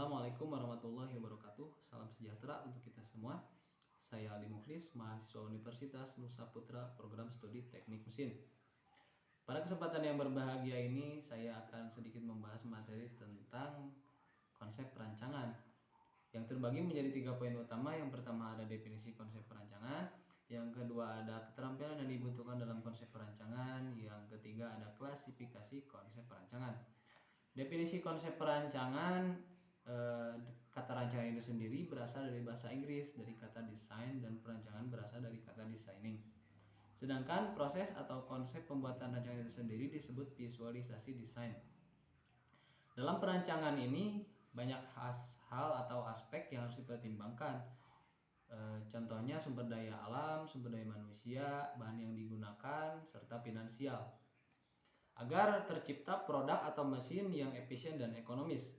Assalamualaikum warahmatullahi wabarakatuh. Salam sejahtera untuk kita semua. Saya Ali Mukhlis, mahasiswa Universitas Nusa Putra, program studi Teknik Mesin. Pada kesempatan yang berbahagia ini, saya akan sedikit membahas materi tentang konsep perancangan yang terbagi menjadi 3 poin utama. Yang pertama ada definisi konsep perancangan, yang kedua ada keterampilan yang dibutuhkan dalam konsep perancangan, yang ketiga ada klasifikasi konsep perancangan. Definisi konsep perancangan, kata rancangan itu sendiri berasal dari bahasa Inggris, dari kata design, dan perancangan berasal dari kata designing. Sedangkan proses atau konsep pembuatan rancangan itu sendiri disebut visualisasi desain. Dalam perancangan ini banyak hal atau aspek yang harus dipertimbangkan. Contohnya sumber daya alam, sumber daya manusia, bahan yang digunakan, serta finansial, agar tercipta produk atau mesin yang efisien dan ekonomis.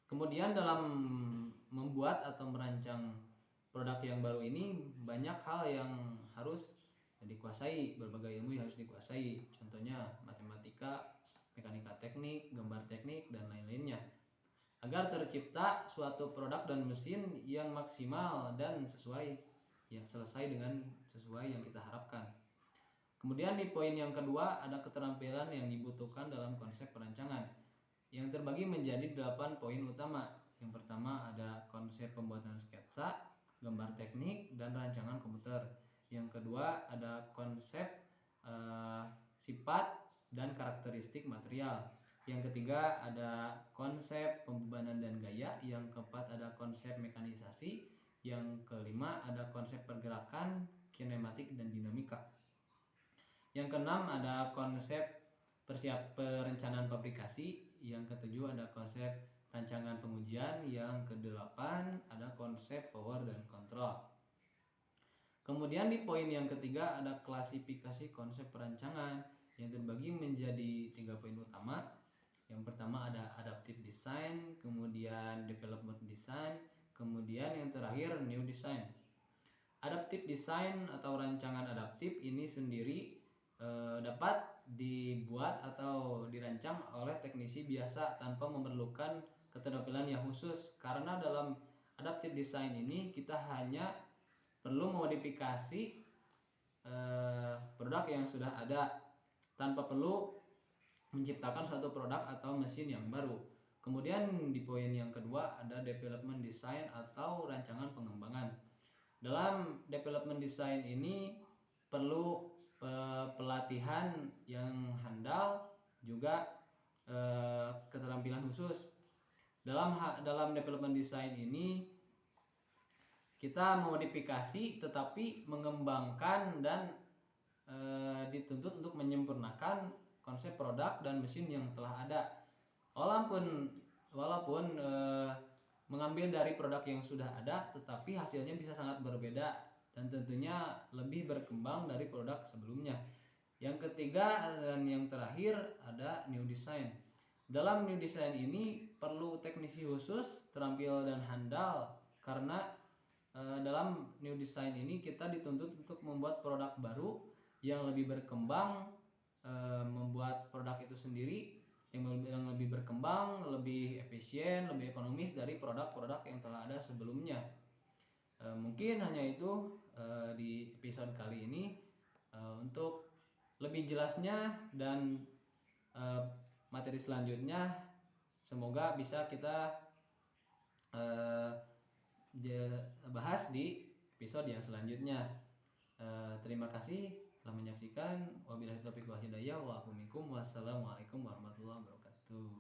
Kemudian dalam membuat atau merancang produk yang baru ini banyak hal yang harus dikuasai, berbagai ilmu yang harus dikuasai. Contohnya matematika, mekanika teknik, gambar teknik, dan lain-lainnya, agar tercipta suatu produk dan mesin yang maksimal dan sesuai yang kita harapkan. Kemudian di poin yang kedua ada keterampilan yang dibutuhkan dalam konsep perancangan, yang terbagi menjadi 8 poin utama. Yang pertama ada konsep pembuatan sketsa, gambar teknik, dan rancangan komputer. Yang kedua ada konsep sifat dan karakteristik material. Yang ketiga ada konsep pembebanan dan gaya. Yang keempat ada konsep mekanisasi. Yang kelima ada konsep pergerakan, kinematik, dan dinamika. Yang keenam ada konsep perencanaan fabrikasi. Yang ketujuh ada konsep rancangan pengujian. Yang kedelapan ada konsep power dan kontrol. Kemudian di poin yang ketiga ada klasifikasi konsep perancangan yang terbagi menjadi 3 poin utama. Yang pertama ada adaptive design, kemudian development design, kemudian yang terakhir new design. Adaptive design atau rancangan adaptif ini sendiri dapat dibuat atau dirancang oleh teknisi biasa tanpa memerlukan keterampilan yang khusus, karena dalam adaptive design ini kita hanya perlu memodifikasi produk yang sudah ada tanpa perlu menciptakan suatu produk atau mesin yang baru. Kemudian di poin yang kedua ada development design atau rancangan pengembangan. Dalam development design ini perlu pelatihan yang handal, juga keterampilan khusus. Dalam development design ini kita memodifikasi tetapi mengembangkan dan dituntut untuk menyempurnakan konsep produk dan mesin yang telah ada. Walaupun mengambil dari produk yang sudah ada, tetapi hasilnya bisa sangat berbeda dan tentunya lebih berkembang dari produk sebelumnya. Yang ketiga dan yang terakhir ada new design. Dalam new design ini perlu teknisi khusus, terampil dan handal, karena dalam new design ini kita dituntut untuk membuat produk baru yang lebih berkembang, membuat produk itu sendiri yang lebih berkembang, lebih efisien, lebih ekonomis dari produk-produk yang telah ada sebelumnya. Mungkin hanya itu di episode kali ini. Untuk lebih jelasnya dan materi selanjutnya semoga bisa kita bahas di episode yang selanjutnya. Terima kasih telah menyaksikan. Wabillahi taufiq wal hidayah. Wassalamualaikum warahmatullahi wabarakatuh.